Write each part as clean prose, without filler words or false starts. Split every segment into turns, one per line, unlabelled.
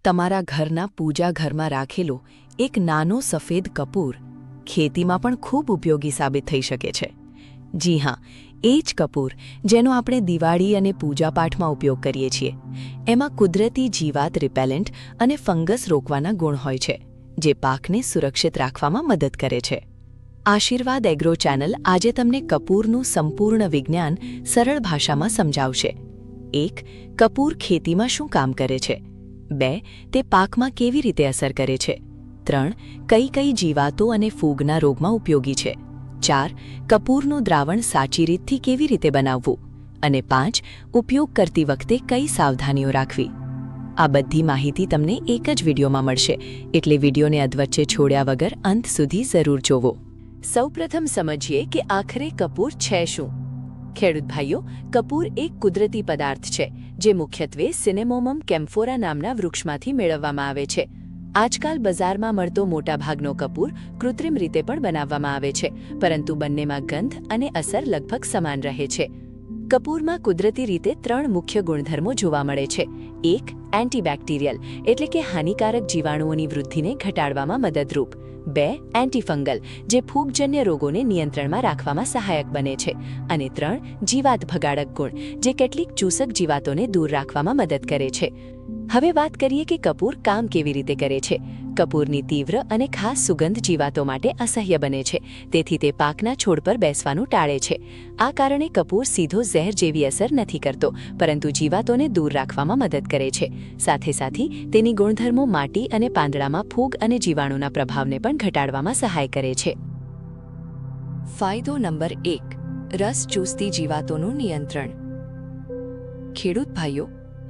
તમારા ઘરના પૂજા ઘરમાં રાખેલો એક નાનો સફેદ કપૂર ખેતીમાં પણ ખૂબ ઉપયોગી સાબિત થઈ શકે છે. જી હા, એ જ કપૂર જેનો આપણે દિવાળી અને પૂજાપાઠમાં ઉપયોગ કરીએ છીએ. એમાં કુદરતી જીવાત રિપેલેન્ટ અને ફંગસ રોકવાના ગુણ હોય છે, જે પાકને સુરક્ષિત રાખવામાં મદદ કરે છે. આશીર્વાદ એગ્રો ચેનલ આજે તમને કપૂરનું સંપૂર્ણ વિજ્ઞાન સરળ ભાષામાં સમજાવશે. 1. કપૂર ખેતીમાં શું કામ કરે છે? 2. તે પાકમાં કેવી રીતે અસર કરે છે? 3. કઈ કઈ જીવાતો અને ફૂગના રોગમાં ઉપયોગી છે? 4. કપૂરનું દ્રાવણ સાચી રીતથી કેવી રીતે બનાવવું? અને 5. ઉપયોગ કરતી વખતે કઈ સાવધાનીઓ રાખવી? આ બધી માહિતી તમને એક જ વિડીયોમાં મળશે, એટલે વિડીયોને અધવચ્ચે છોડ્યા વગર અંત સુધી જરૂર જોવો. સૌપ્રથમ સમજીએ કે આખરે કપૂર છે શું. ખેડૂત ભાઈઓ, કપૂર એક કુદરતી પદાર્થ છે જે મુખ્યત્વે સિનેમોમમ કેમ્ફોરા નામના વૃક્ષમાંથી મેળવવામાં આવે છે. આજકાલ બજારમાં મળતો મોટાભાગનો કપૂર કૃત્રિમ રીતે પણ બનાવવામાં આવે છે, પરંતુ બંનેમાં ગંધ અને અસર લગભગ સમાન રહે છે. કપૂરમાં કુદરતી રીતે 3 મુખ્ય ગુણધર્મો જોવા મળે છે. 1. એન્ટીબેક્ટેરિયલ, એટલે કે હાનિકારક જીવાણુઓની વૃદ્ધિને ઘટાડવામાં મદદરૂપ. 2. એન્ટીફંગલ, જે ફૂગજન્ય રોગોને નિયંત્રણમાં રાખવામાં સહાયક બને છે. અને 3. જીવાત ભગાડક ગુણ, જે કેટલીક ચૂસક જીવાતોને દૂર રાખવામાં મદદ કરે છે. હવે વાત કરીએ કે કપૂર કામ કેવી રીતે કરે છે. કપૂરની તીવ્ર અને ખાસ સુગંધ જીવાતો માટે અસહ્ય બને છે, તેથી તે પાકના છોડ પર બેસવાનું ટાળે છે. આ કારણે કપૂર સીધો ઝેર જેવી અસર નથી કરતો, પરંતુ જીવાતોને દૂર રાખવામાં મદદ કરે છે. સાથે સાથે તેની ગુણધર્મો માટી અને પાંદડામાં ફૂગ અને જીવાણુના પ્રભાવને પણ ઘટાડવામાં સહાય કરે છે. ફાયદો નંબર 1. રસ ચૂસતી જીવાતોનું નિયંત્રણ. ખેડૂત ભાઈઓ,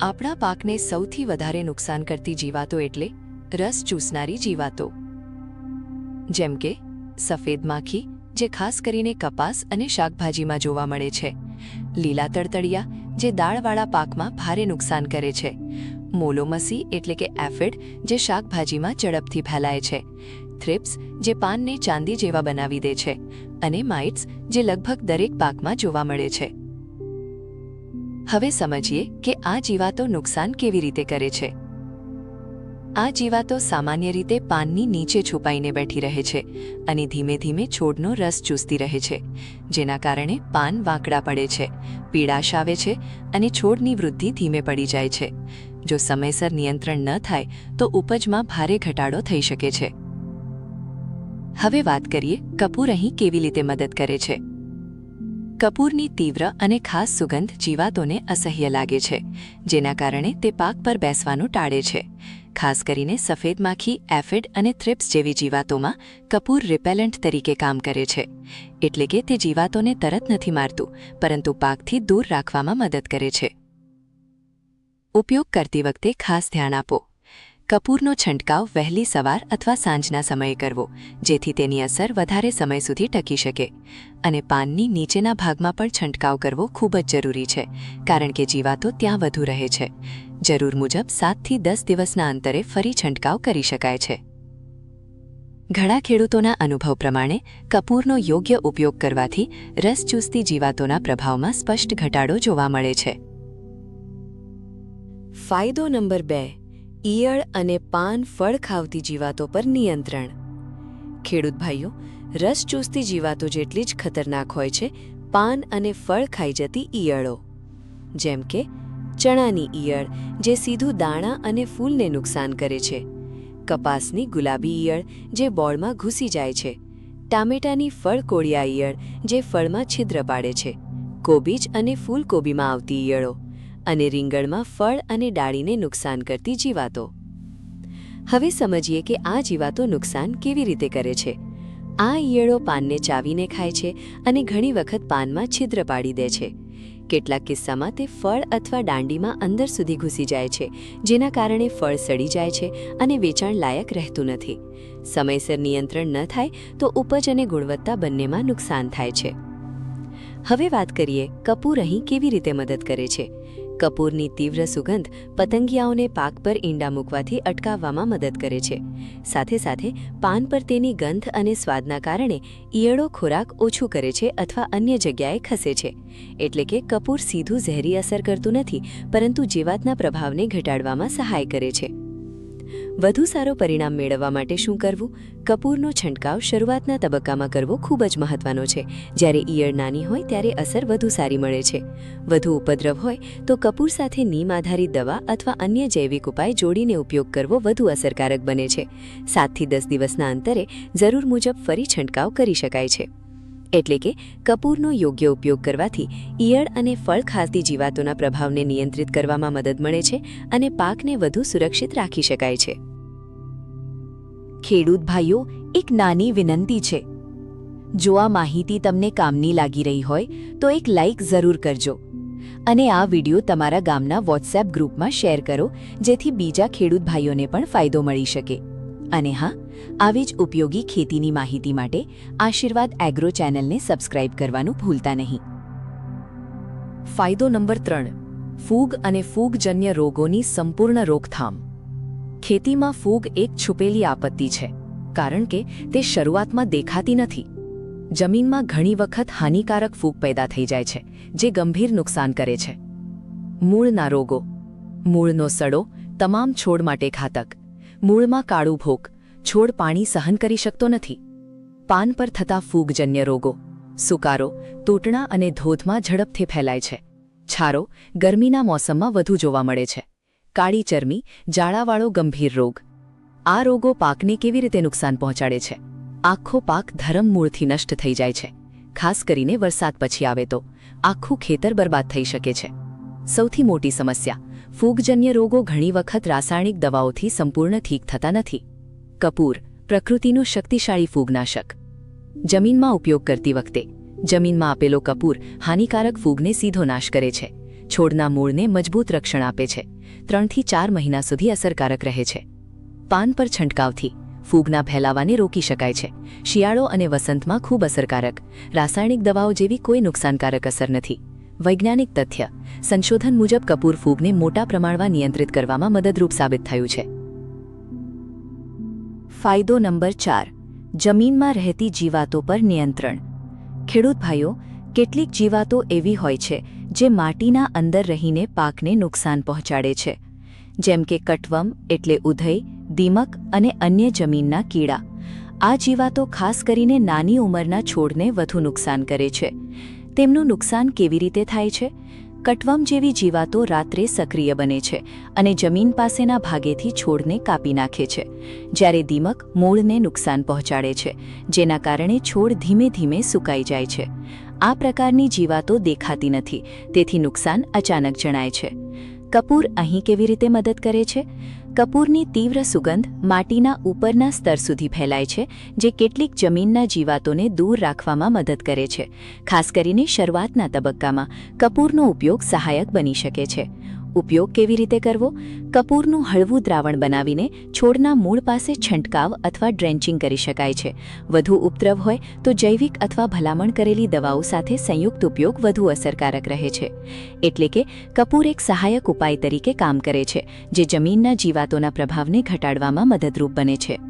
આપણા પાકને સૌથી વધારે નુકસાન કરતી જીવાતો એટલે રસ ચૂસનારી જીવાતો, જેમ કે સફેદ માખી, જે ખાસ કરીને કપાસ અને શાકભાજીમાં જોવા મળે છે. લીલા તળતળિયા, જે દાળવાળા પાકમાં ભારે નુકસાન કરે છે. મોલોમસી એટલે કે એફિડ, જે શાકભાજીમાં ઝડપથી ફેલાય છે. થ્રિપ્સ, જે પાનને ચાંદી જેવા બનાવી દે છે. અને માઇટ્સ, જે લગભગ દરેક પાકમાં જોવા મળે છે. હવે સમજીએ કે આ જીવાતો નુકસાન કેવી રીતે કરે છે. આ જીવાતો સામાન્ય રીતે પાનની નીચે છુપાઈને બેઠી રહે છે અને ધીમે ધીમે છોડનો રસ ચૂસતી રહે છે, જેના કારણે પાન વાંકડા પડે છે, પીળાશ આવે છે અને છોડની વૃદ્ધિ ધીમે પડી જાય છે. જો સમયસર નિયંત્રણ ન થાય તો ઉપજમાં ભારે ઘટાડો થઈ શકે છે. હવે વાત કરીએ કપૂર અહીં કેવી રીતે મદદ કરે છે. કપૂરની તીવ્ર અને ખાસ સુગંધ જીવાતોને અસહ્ય લાગે છે, જેના કારણે તે પાક પર બેસવાનું ટાળે છે. ખાસ કરીને સફેદ માખી, એફિડ અને થ્રિપ્સ જેવી જીવાતોમાં કપૂર રિપેલેન્ટ તરીકે કામ કરે છે. એટલે કે તે જીવાતોને તરત નથી મારતું, પરંતુ પાકથી દૂર રાખવામાં મદદ કરે છે. ઉપયોગ કરતી વખતે ખાસ ધ્યાન આપો. કપૂરનો છંટકાવ વહેલી સવાર અથવા સાંજના સમયે કરવો, જેથી તેની અસર વધારે સમય સુધી ટકી શકે. અને પાનની નીચેના ભાગમાં પણ છંટકાવ કરવો ખૂબ જ જરૂરી છે, કારણ કે જીવાતો ત્યાં વધુ રહે છે. જરૂર મુજબ 7 થી 10 દિવસના અંતરે ફરી છંટકાવ કરી શકાય છે. ઘણા ખેડૂતોના અનુભવ પ્રમાણે કપૂરનો યોગ્ય ઉપયોગ કરવાથી રસ ચૂસતી જીવાતોના પ્રભાવમાં સ્પષ્ટ ઘટાડો જોવા મળે છે. ફાયદો નંબર 2. ઈયળ અને પાન ફળ ખાવતી જીવાતો પર નિયંત્રણ. ખેડૂત ભાઈઓ, રસ ચૂસતી જીવાતો જેટલી જ ખતરનાક હોય છે પાન અને ફળ ખાઈ જતી ઈયળો, જેમ કે ચણાની ઈયળ, જે સીધું દાણા અને ફૂલને નુકસાન કરે છે. કપાસની ગુલાબી ઈયળ, જે બોળમાં ઘૂસી જાય છે. ટામેટાની ફળ કોળિયા ઈયળ, જે ફળમાં છિદ્ર પાડે છે. કોબીજ અને ફૂલકોબીમાં આવતી ઈયળો. અને રીંગણમાં ફળ અને ડાળીને નુકસાન કરતી જીવાતો. હવે સમજીએ કે આ જીવાતો નુકસાન કેવી રીતે કરે છે. આ ઈયળો પાનને ચાવીને ખાય છે અને ઘણી વખત પાનમાં છિદ્ર પાડી દે છે. કેટલાક કિસ્સામાં તે ફળ અથવા દાંડીમાં અંદર સુધી ઘૂસી જાય છે, જેના કારણે ફળ સડી જાય છે અને વેચાણ લાયક રહેતું નથી. સમયસર નિયંત્રણ ન થાય તો ઉપજ અને ગુણવત્તા બંનેમાં નુકસાન થાય છે. હવે વાત કરીએ કપૂર અહીં કેવી રીતે મદદ કરે છે. કપૂરની તીવ્ર સુગંધ પતંગિયાઓને પાક પર ઈંડા મૂકવાથી અટકાવવામાં મદદ કરે છે. સાથે સાથે પાન પર તેની ગંધ અને સ્વાદના કારણે ઈયળો ખોરાક ઓછું કરે છે અથવા અન્ય જગ્યાએ ખસે છે. એટલે કે કપૂર સીધું ઝેરી અસર કરતું નથી, પરંતુ જીવાતના પ્રભાવને ઘટાડવામાં સહાય કરે છે.
વધુ સારો પરિણામ મેળવવા માટે શું કરવું? કપૂરનો છંટકાવ શરૂઆતના તબક્કામાં કરવો ખૂબ જ મહત્વનો છે. જ્યારે ઈયળ નાની હોય ત્યારે અસર વધુ સારી મળે છે. વધુ ઉપદ્રવ હોય તો કપૂર સાથે નીમ આધારિત દવા અથવા અન્ય જૈવિક ઉપાય જોડીને ઉપયોગ કરવો વધુ અસરકારક બને છે. 7 થી 10 દિવસના અંતરે જરૂર મુજબ ફરી છંટકાવ કરી શકાય છે. એટલે કે કપૂરનો યોગ્ય ઉપયોગ કરવાથી ઈયળ અને ફળ ખાતી જીવાતોના પ્રભાવને નિયંત્રિત કરવામાં મદદ મળે છે અને પાકને વધુ સુરક્ષિત રાખી શકાય છે.
ખેડૂત ભાઈઓ, એક નાની વિનંતી છે. જો આ માહિતી તમને કામની લાગી રહી હોય તો એક લાઇક જરૂર કરજો અને આ વિડિયો તમારા ગામના વોટ્સએપ ગ્રુપમાં શેર કરો, જેથી બીજા ખેડૂત ભાઈઓને પણ ફાયદો મળી શકે. અને હા, આવી જ ઉપયોગી ખેતીની માહિતી માટે આશીર્વાદ એગ્રો ચેનલને સબસ્ક્રાઇબ કરવાનું ભૂલતા નહીં. ફાયદો નંબર 3: ફૂગ અને ફૂગજન્ય રોગોની સંપૂર્ણ રોકથામ. ખેતીમાં ફૂગ એક છુપેલી આપત્તિ છે, કારણ કે તે શરૂઆતમાં દેખાતી નથી. જમીનમાં ઘણી વખત હાનિકારક ફૂગ પેદા થઈ જાય છે, જે ગંભીર નુકસાન કરે છે. મૂળના રોગો. મૂળનો સડો તમામ છોડ માટે ઘાતક. મૂળમાં કાળું ભોક, છોડ પાણી સહન કરી શકતો નથી. પાન પર થતા ફૂગજન્ય રોગો. સુકારો, તૂટણા અને ધોધમાં ઝડપથી ફેલાય છે. છારો ગરમીના મોસમમાં વધુ જોવા મળે છે. કાળી ચરમી, જાળાવાળો ગંભીર રોગ. આ રોગો પાકને કેવી રીતે નુકસાન પહોંચાડે છે? આખો પાક ધરમમૂળથી નષ્ટ થઈ જાય છે. ખાસ કરીને વરસાદ પછી આવે તો આખું ખેતર બરબાદ થઈ શકે છે. સૌથી મોટી સમસ્યા: ફૂગજન્ય રોગો ઘણી વખત રાસાયણિક દવાઓથી સંપૂર્ણ ઠીક થતા નથી. કપૂર પ્રકૃતિનું શક્તિશાળી ફૂગનાશક. જમીનમાં ઉપયોગ કરતી વખતે જમીનમાં આપેલો કપૂર હાનિકારક ફૂગને સીધો નાશ કરે છે. છોડના મૂળને મજબૂત રક્ષણ આપે છે. 3 થી 4 મહિના સુધી અસરકારક રહે છે. પાન પર છંટકાવથી ફૂગના ફેલાવાને રોકી શકાય છે. શિયાળો અને વસંતમાં ખૂબ અસરકારક. રાસાયણિક દવાઓ જેવી કોઈ નુકસાનકારક અસર નથી. વૈજ્ઞાનિક તથ્ય: સંશોધન મુજબ કપૂર ફૂગને મોટા પ્રમાણમાં નિયંત્રિત કરવામાં મદદરૂપ સાબિત થયું છે. ફાયદો નંબર 4: જમીનમાં રહેતી જીવાતો પર નિયંત્રણ. ખેડૂત ભાઈઓ, કેટલીક જીવાતો એવી હોય છે જે માટીના અંદર રહીને પાકને નુકસાન પહોંચાડે છે, જેમ કે કટવમ એટલે ઉધઈ, દીમક અને અન્ય જમીનના કીડા. આ જીવાતો ખાસ કરીને નાની ઉંમરના છોડને વધુ નુકસાન કરે છે. તેમનું નુકસાન કેવી રીતે થાય છે? કટવમ જેવી જીવાતો રાત્રે સક્રિય બને છે અને જમીન પાસેના ભાગેથી છોડને કાપી નાખે છે, જ્યારે દીમક મૂળને નુકસાન પહોંચાડે છે, જેના કારણે છોડ ધીમે ધીમે સુકાઈ જાય છે. આ પ્રકારની જીવાતો દેખાતી નથી, તેથી નુકસાન અચાનક જણાય છે. કપૂર અહીં કેવી રીતે મદદ કરે છે? કપૂરની તીવ્ર સુગંધ માટીના ઉપરના સ્તર સુધી ફેલાય છે, જે કેટલીક જમીનના જીવાતોને દૂર રાખવામાં મદદ કરે છે. ખાસ કરીને શરૂઆતના તબક્કામાં કપૂરનો ઉપયોગ સહાયક બની શકે છે. ઉપયોગ કેવી રીતે કરવો? કપૂરનું હળવું દ્રાવણ બનાવીને છોડના મૂળ પાસે છંટકાવ અથવા ડ્રેન્ચિંગ કરી શકાય છે. વધુ ઉપદ્રવ હોય તો જૈવિક અથવા ભલામણ કરેલી દવાઓ સાથે સંયુક્ત ઉપયોગ વધુ અસરકારક રહે છે. એટલે કે કપૂર એક સહાયક ઉપાય તરીકે કામ કરે છે, જે જમીનના જીવાતોના પ્રભાવને ઘટાડવામાં મદદરૂપ બને છે.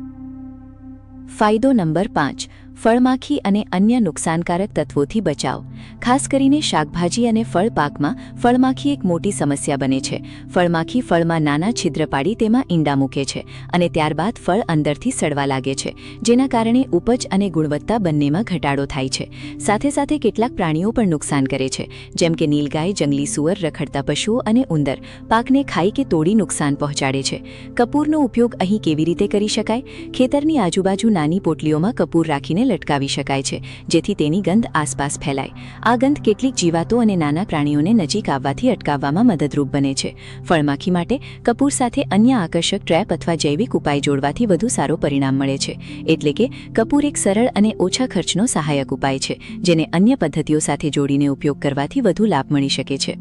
ફાયદો નંબર 5: ફળમાખી અને અન્ય નુકસાનકારક તત્વોથી બચાવ. ખાસ કરીને શાકભાજી અને ફળ પાકમાં ફળમાખી એક મોટી સમસ્યા બને છે. ફળમાખી ફળમાં નાના છિદ્ર પાડી તેમાં ઈંડા મૂકે છે અને ત્યારબાદ ફળ અંદરથી સડવા લાગે છે, જેના કારણે ઉપજ અને ગુણવત્તા બંનેમાં ઘટાડો થાય છે. સાથે સાથે કેટલાક પ્રાણીઓ પણ નુકસાન કરે છે, જેમ કે નીલગાય, જંગલી સુઅર, રખડતા પશુઓ અને ઉંદર પાકને ખાઈ કે તોડી નુકસાન પહોંચાડે છે. કપૂરનો ઉપયોગ અહીં કેવી રીતે કરી શકાય? ખેતરની આજુબાજુ નાની પોટલીઓમાં કપૂર રાખીને લટકાવી શકાય છે, જેથી તેની ગંધ આસપાસ ફેલાય. આ ગંધ કેટલીક જીવાતો અને નાના પ્રાણીઓને નજીક આવવાથી અટકાવવામાં મદદરૂપ બને છે. ફળમાખી માટે કપૂર સાથે અન્ય આકર્ષક ટ્રેપ અથવા જૈવિક ઉપાય જોડવાથી વધુ સારો પરિણામ મળે છે. એટલે કે કપૂર એક સરળ અને ઓછા ખર્ચનો સહાયક ઉપાય છે, જેને અન્ય પદ્ધતિઓ સાથે જોડીને ઉપયોગ કરવાથી વધુ લાભ મળી શકે છે.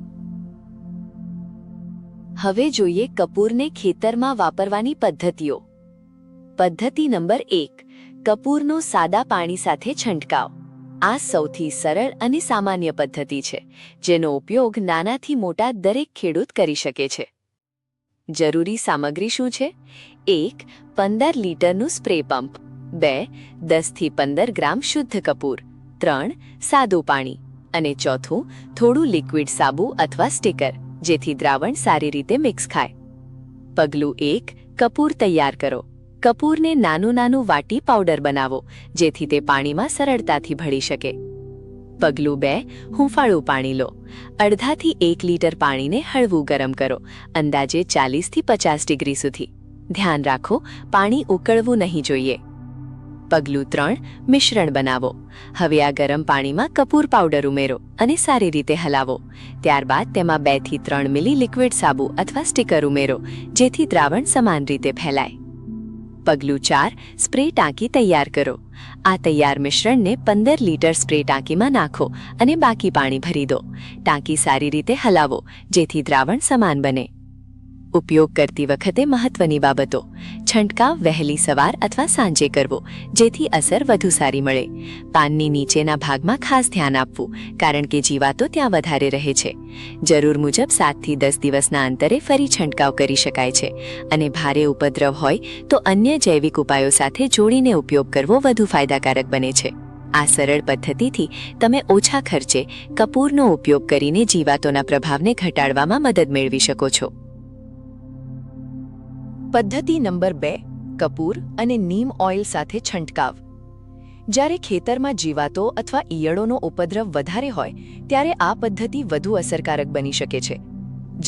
હવે જોઈએ કપૂરને ખેતરમાં વાપરવાની પદ્ધતિઓ. પદ્ધતિ નંબર 1: કપૂરનો સાદા પાણી સાથે છંટકાવ. આ સૌથી સરળ અને સામાન્ય પદ્ધતિ છે, જેનો ઉપયોગ નાનાથી મોટા દરેક ખેડૂત કરી શકે છે. જરૂરી સામગ્રી શું છે? 1. 15 લીટરનું સ્પ્રે પંપ. 2. 10 થી 15 ગ્રામ શુદ્ધ કપૂર. 3. સાદું પાણી. અને ચોથું, થોડું લિક્વિડ સાબુ અથવા સ્ટીકર, જેથી દ્રાવણ સારી રીતે મિક્સ થાય. પગલું 1:
કપૂર તૈયાર કરો. કપૂરને નાનું નાનું વાટી પાવડર બનાવો, જેથી તે પાણીમાં સરળતાથી ભળી શકે. પગલું 2, હૂંફાળું પાણી લો. અડધાથી 1 લીટર પાણીને હળવું ગરમ કરો, અંદાજે 40થી 50 ડિગ્રી સુધી. ધ્યાન રાખો, પાણી ઉકળવું નહીં જોઈએ. પગલું 3, મિશ્રણ બનાવો. હવે આ ગરમ પાણીમાં કપૂર પાવડર ઉમેરો અને સારી રીતે હલાવો. ત્યારબાદ તેમાં 2 થી 3 મિલી લિક્વિડ સાબુ અથવા સ્ટીકર ઉમેરો, જેથી દ્રાવણ સમાન રીતે ફેલાય. પગલું 4, સ્પ્રે ટાંકી તૈયાર કરો. આ તૈયાર મિશ્રણને 15 લીટર સ્પ્રે ટાંકીમાં નાખો અને બાકી પાણી ભરી દો. ટાંકી સારી રીતે હલાવો, જેથી દ્રાવણ સમાન બને. ઉપયોગ કરતી વખતે મહત્વની બાબતો: છંટકાવ વહેલી સવાર અથવા સાંજે કરવો, જેથી અસર વધુ સારી મળે. પાનની નીચેના ભાગમાં ખાસ ધ્યાન આપવું, કારણ કે જીવાતો ત્યાં વધારે રહે છે. જરૂર મુજબ 7 થી 10 દિવસના અંતરે ફરી છંટકાવ કરી શકાય છે, અને ભારે ઉપદ્રવ હોય તો અન્ય જૈવિક ઉપાયો સાથે જોડીને ઉપયોગ કરવો વધુ ફાયદાકારક બને છે. આ સરળ પદ્ધતિથી તમે ઓછા ખર્ચે કપૂરનો ઉપયોગ કરીને જીવાતોના પ્રભાવને ઘટાડવામાં મદદ મેળવી શકો છો.
પદ્ધતિ નંબર 2, કપૂર અને નીમ ઓઇલ સાથે છંટકાવ. જ્યારે ખેતરમાં જીવાતો અથવા ઈયળોનો ઉપદ્રવ વધારે હોય ત્યારે આ પદ્ધતિ વધુ અસરકારક બની શકે છે.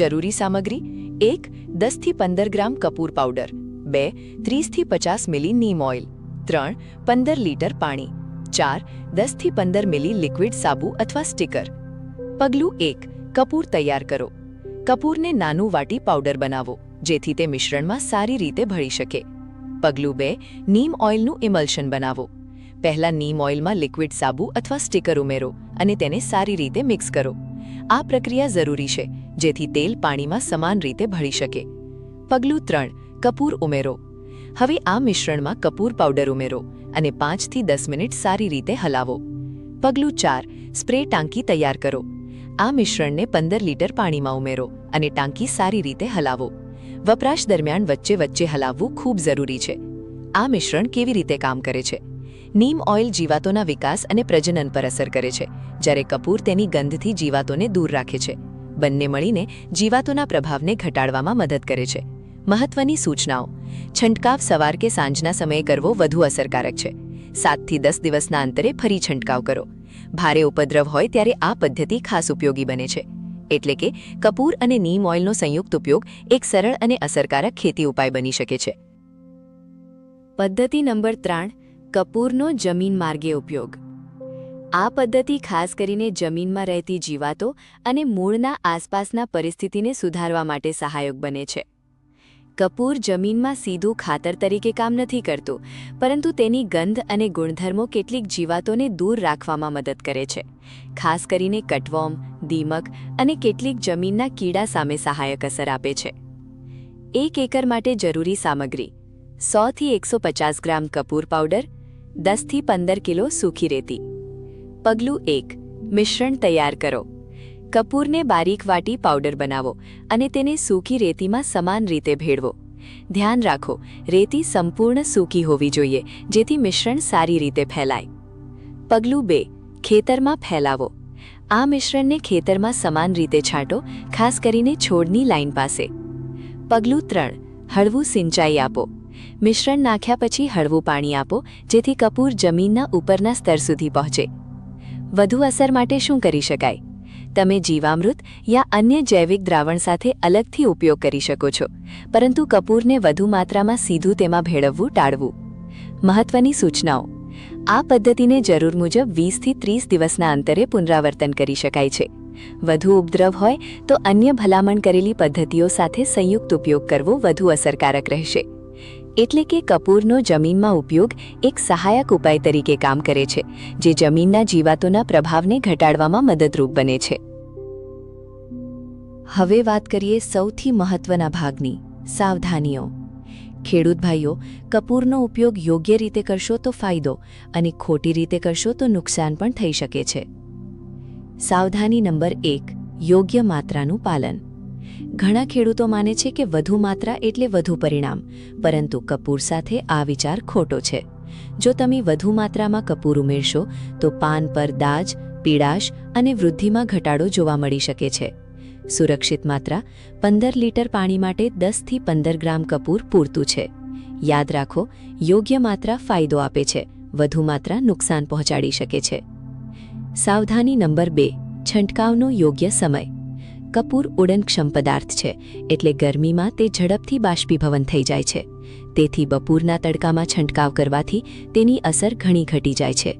જરૂરી સામગ્રી: 1, 10 થી 15 ગ્રામ કપૂર પાવડર, 2, 30 થી 50 મિલી નીમ ઓઇલ, 3, 15 લીટર પાણી, 4, 10 થી 15 મિલી લિક્વિડ સાબુ અથવા સ્ટીકર. પગલું 1, કપૂર તૈયાર કરો. કપૂરને નાનું વાટી પાવડર બનાવો, જેથી તે મિશ્રણમાં સારી રીતે ભળી શકે. પગલું 2, નીમ ઓઇલનું ઇમલ્શન બનાવો. પહેલા નીમ ઓઇલમાં લિક્વિડ સાબુ અથવા સ્ટીકર ઉમેરો અને તેને સારી રીતે મિક્સ કરો. આ પ્રક્રિયા જરૂરી છે, જેથી તેલ પાણીમાં સમાન રીતે ભળી શકે. પગલું 3, કપૂર ઉમેરો. હવે આ મિશ્રણમાં કપૂર પાવડર ઉમેરો અને 5 થી 10 મિનિટ સારી રીતે હલાવો. પગલું 4, સ્પ્રે ટાંકી તૈયાર કરો. આ મિશ્રણને 15 લીટર પાણીમાં ઉમેરો અને ટાંકી સારી રીતે હલાવો. વપરાશ દરમિયાન વચ્ચે વચ્ચે હલાવવું ખૂબ જરૂરી છે. આ મિશ્રણ કેવી રીતે કામ કરે છે? નીમ ઓઇલ જીવાતોના વિકાસ અને પ્રજનન પર અસર કરે છે, જ્યારે કપૂર તેની ગંધથી જીવાતોને દૂર રાખે છે. બંને મળીને જીવાતોના પ્રભાવને ઘટાડવામાં મદદ કરે છે. મહત્વની સૂચનાઓ: છંટકાવ સવાર કે સાંજના સમયે કરવો વધુ અસરકારક છે. 7 થી 10 દિવસના અંતરે ફરી છંટકાવ કરો. ભારે ઉપદ્રવ હોય ત્યારે આ પદ્ધતિ ખાસ ઉપયોગી બને છે. એટલે કે કપૂર અને નીમ ઓઇલનો સંયુક્ત ઉપયોગ એક સરળ અને અસરકારક ખેતી ઉપાય બની શકે છે.
પદ્ધતિ નંબર 3, કપૂરનો જમીન માર્ગે ઉપયોગ. આ પદ્ધતિ ખાસ કરીને જમીનમાં રહેતી જીવાતો અને મૂળના આસપાસના પરિસ્થિતિને સુધારવા માટે સહાયક બને છે. કપૂર જમીનમાં સીધું ખાતર તરીકે કામ નથી કરતું, પરંતુ તેની ગંધ અને ગુણધર્મો કેટલીક જીવાતોને દૂર રાખવામાં મદદ કરે છે. ખાસ કરીને કટવોર્મ, દીમક અને કેટલીક જમીનના કીડા સામે સહાયક અસર આપે છે. 1 એકર માટે જરૂરી સામગ્રી: 100 થી 150 ગ્રામ કપૂર પાવડર, 10 થી 15 કિલો સૂકી રેતી. પગલું 1, મિશ્રણ તૈયાર કરો. કપૂરને બારીક વાટી પાવડર બનાવો અને તેને સૂકી રેતીમાં સમાન રીતે ભેળવો. ધ્યાન રાખો, રેતી સંપૂર્ણ સૂકી હોવી જોઈએ, જેથી મિશ્રણ સારી રીતે ફેલાય. પગલું 2, ખેતરમાં ફેલાવો. આ મિશ્રણને ખેતરમાં સમાન રીતે છાંટો, ખાસ કરીને છોડની લાઇન પાસે. પગલું 3, હળવું સિંચાઈ આપો. મિશ્રણ નાખ્યા પછી હળવું પાણી આપો, જેથી કપૂર જમીનના ઉપરના સ્તર સુધી પહોંચે. વધુ અસર માટે શું કરી શકાય? તમે જીવામૃત યા અન્ય જૈવિક દ્રાવણ સાથે અલગથી ઉપયોગ કરી શકો છો, પરંતુ કપૂરને વધુ માત્રામાં સીધું તેમાં ભેળવવું ટાળવું. મહત્વની સૂચનાઓ: આ પદ્ધતિને જરૂર મુજબ 20 થી 30 દિવસના અંતરે પુનરાવર્તન કરી શકાય છે. વધુ ઉપદ્રવ હોય તો અન્ય ભલામણ કરેલી પદ્ધતિઓ સાથે સંયુક્ત ઉપયોગ કરવો વધુ અસરકારક રહેશે. એટલે કે કપૂરનો જમીનમાં ઉપયોગ એક સહાયક ઉપાય તરીકે કામ કરે છે, જે જમીનના જીવાતોના પ્રભાવને ઘટાડવામાં મદદરૂપ બને છે. હવે વાત કરીએ સૌથી મહત્વના ભાગની: સાવધાનીઓ. ખેડૂત ભાઈઓ, કપૂરનો ઉપયોગ યોગ્ય રીતે કરશો તો ફાયદો, અને ખોટી રીતે કરશો તો નુકસાન પણ થઈ શકે છે. સાવધાની નંબર 1, યોગ્ય માત્રાનું પાલન. ઘણા ખેડૂતો માને છે કે વધુ માત્રા એટલે વધુ પરિણામ, પરંતુ કપૂર સાથે આ વિચાર ખોટો છે. જો તમે વધુ માત્રામાં કપૂર ઉમેરશો તો પાન પર દાજ, પીળાશ અને વૃદ્ધિમાં ઘટાડો જોવા મળી શકે છે. સુરક્ષિત માત્રા 15 લીટર પાણી માટે 10 થી 15 ગ્રામ કપૂર પૂરતું છે. યાદ રાખો, યોગ્ય માત્રા ફાયદો આપે છે, વધુ માત્રા નુકસાન પહોંચાડી શકે છે. સાવધાની નંબર 2. છંટકાવનો યોગ્ય સમય. કપૂર ઉડનક્ષમ પદાર્થ છે, એટલે ગરમીમાં તે ઝડપથી બાષ્પીભવન થઈ જાય છે. તેથી બપોરના તડકામાં છંટકાવ કરવાથી તેની અસર ઘણી ઘટી જાય છે.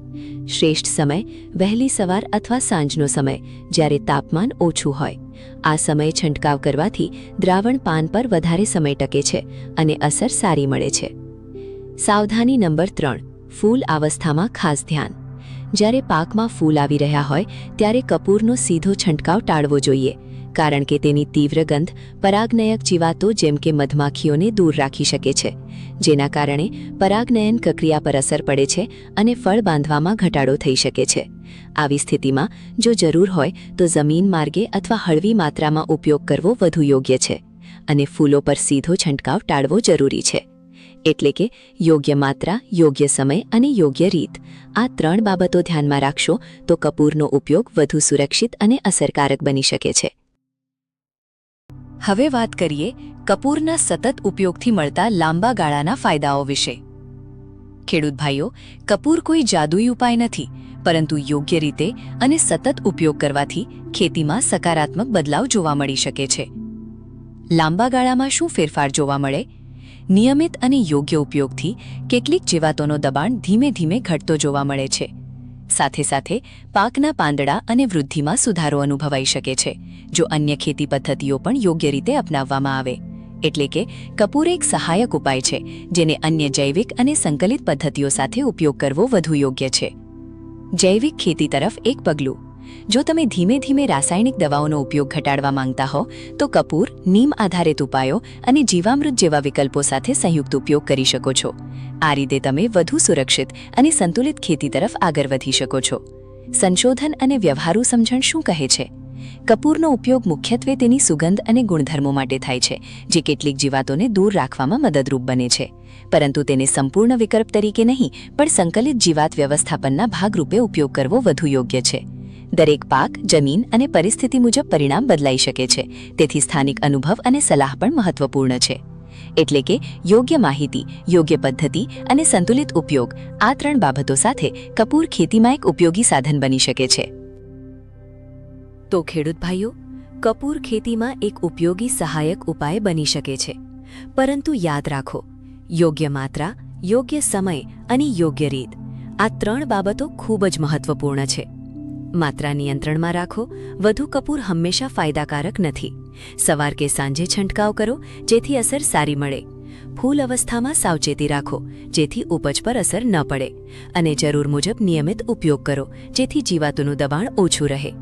શ્રેષ્ઠ સમય વહેલી સવાર અથવા સાંજનો સમય, જ્યારે તાપમાન ઓછું હોય. આ સમયે છંટકાવ કરવાથી દ્રાવણ પાન પર વધારે સમય ટકે છે અને અસર સારી મળે છે. સાવધાની નંબર 3. ફૂલ અવસ્થામાં ખાસ ધ્યાન. જ્યારે પાકમાં ફૂલ આવી રહ્યા હોય ત્યારે કપૂરનો સીધો છંટકાવ ટાળવો જોઈએ, કારણ કે તેની તીવ્ર ગંધ પરાગનયક જીવાતો જેમ કે મધમાખીઓને દૂર રાખી શકે છે, જેના કારણે પરાગનયન પ્રક્રિયા પર અસર પડે છે અને ફળ બાંધવામાં ઘટાડો થઈ શકે છે. આવી સ્થિતિમાં જો જરૂર હોય તો જમીન માર્ગે અથવા હળવી માત્રામાં ઉપયોગ કરવો વધુ યોગ્ય છે અને ફૂલો પર સીધો છંટકાવ ટાળવો જરૂરી છે. એટલે કે યોગ્ય માત્રા, યોગ્ય સમય અને યોગ્ય રીત, આ 3 બાબતો ધ્યાનમાં રાખશો તો કપૂરનો ઉપયોગ વધુ સુરક્ષિત અને અસરકારક બની શકે છે.
હવે વાત કરીએ કપૂરના સતત ઉપયોગથી મળતા લાંબા ગાળાના ફાયદાઓ વિશે. ખેડૂત ભાઈઓ, કપૂર કોઈ જાદુઈ ઉપાય નથી, પરંતુ યોગ્ય રીતે અને સતત ઉપયોગ કરવાથી ખેતીમાં સકારાત્મક બદલાવ જોવા મળી શકે છે. લાંબા ગાળામાં શું ફેરફાર જોવા મળે? નિયમિત અને યોગ્ય ઉપયોગથી કેટલીક જીવાતોનો દબાણ ધીમે ધીમે ઘટતો જોવા મળે છે. સાથે સાથે પાકના પાંદડા અને વૃદ્ધિમાં સુધારો અનુભવાઈ શકે છે, જો અન્ય ખેતી પદ્ધતિઓ પણ યોગ્ય રીતે અપનાવવામાં આવે. એટલે કે કપૂર એક સહાયક ઉપાય છે, જેને અન્ય જૈવિક અને સંકલિત પદ્ધતિઓ સાથે ઉપયોગ કરવો વધુ યોગ્ય છે. જૈવિક ખેતી તરફ એક પગલું. જો તમે ધીમે ધીમે રાસાયણિક દવાઓનો ઉપયોગ ઘટાડવા માંગતા હો તો કપૂર, નીમ આધારિત ઉપાયો અને જીવામૃત જેવા વિકલ્પો સાથે સંયુક્ત ઉપયોગ કરી શકો છો. આ રીતે તમે વધુ સુરક્ષિત અને સંતુલિત ખેતી તરફ આગળ વધી શકો છો. સંશોધન અને વ્યવહારુ સમજણ શું કહે છે? કપૂરનો ઉપયોગ મુખ્યત્વે તેની સુગંધ અને ગુણધર્મો માટે થાય છે, જે કેટલીક જીવાતોને દૂર રાખવામાં મદદરૂપ બને છે. પરંતુ તેને સંપૂર્ણ વિકલ્પ તરીકે નહીં, પણ સંકલિત જીવાત વ્યવસ્થાપનના ભાગરૂપે ઉપયોગ કરવો વધુ યોગ્ય છે. દરેક પાક, જમીન અને પરિસ્થિતિ મુજબ પરિણામ બદલાઈ શકે છે, તેથી સ્થાનિક અનુભવ અને સલાહ પણ મહત્વપૂર્ણ છે. એટલે કે યોગ્ય માહિતી, યોગ્ય પદ્ધતિ અને સંતુલિત ઉપયોગ, આ 3 બાબતો સાથે કપૂર ખેતીમાં એક ઉપયોગી સાધન બની શકે છે. તો ખેડૂત ભાઈઓ, કપૂર ખેતીમાં એક ઉપયોગી સહાયક ઉપાય બની શકે છે. પરંતુ યાદ રાખો, યોગ્ય માત્રા, યોગ્ય સમય અને યોગ્ય રીત, આ 3 બાબતો ખૂબ જ મહત્વપૂર્ણ છે. માત્રા નિયંત્રણમાં રાખો. વધુ કપૂર હંમેશા ફાયદાકારક નથી. સવાર કે સાંજે છંટકાવ કરો, જેથી અસર સારી મળે. ફૂલ અવસ્થામાં સાવચેતી રાખો, જેથી ઉપજ પર અસર ન પડે. અને જરૂર મુજબ નિયમિત ઉપયોગ કરો, જેથી જીવાતોનું દબાણ ઓછું રહે.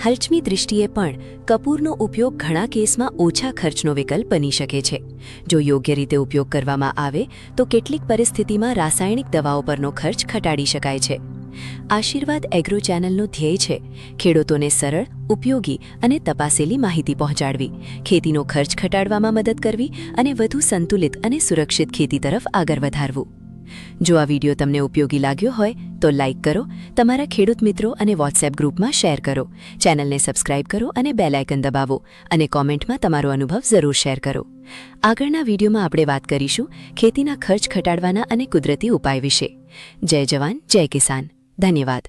હલચમી દૃષ્ટિએ પણ કપૂરનો ઉપયોગ ઘણા કેસમાં ઓછા ખર્ચનો વિકલ્પ બની શકે છે. જો યોગ્ય રીતે ઉપયોગ કરવામાં આવે તો કેટલીક પરિસ્થિતિમાં રાસાયણિક દવાઓ પરનો ખર્ચ ઘટાડી શકાય છે. આશીર્વાદ એગ્રો ચેનલનું ધ્યેય છે ખેડૂતોને સરળ, ઉપયોગી અને તપાસેલી માહિતી પહોંચાડવી, ખેતીનો ખર્ચ ઘટાડવામાં મદદ કરવી અને વધુ સંતુલિત અને સુરક્ષિત ખેતી તરફ આગળ વધારવું. જો આ વિડીયો તમને ઉપયોગી લાગ્યો હોય તો લાઇક કરો, તમારા ખેડૂત મિત્રો અને વોટ્સએપ ગ્રુપમાં શેર કરો, ચેનલને સબસ્ક્રાઇબ કરો અને બેલ આઇકન દબાવો અને કોમેન્ટમાં તમારો અનુભવ જરૂર શેર કરો. આગળના વિડીયોમાં આપણે વાત કરીશું ખેતીના ખર્ચ ઘટાડવાના અને કુદરતી ઉપાય વિશે. જય જવાન, જય કિસાન. ધન્યવાદ.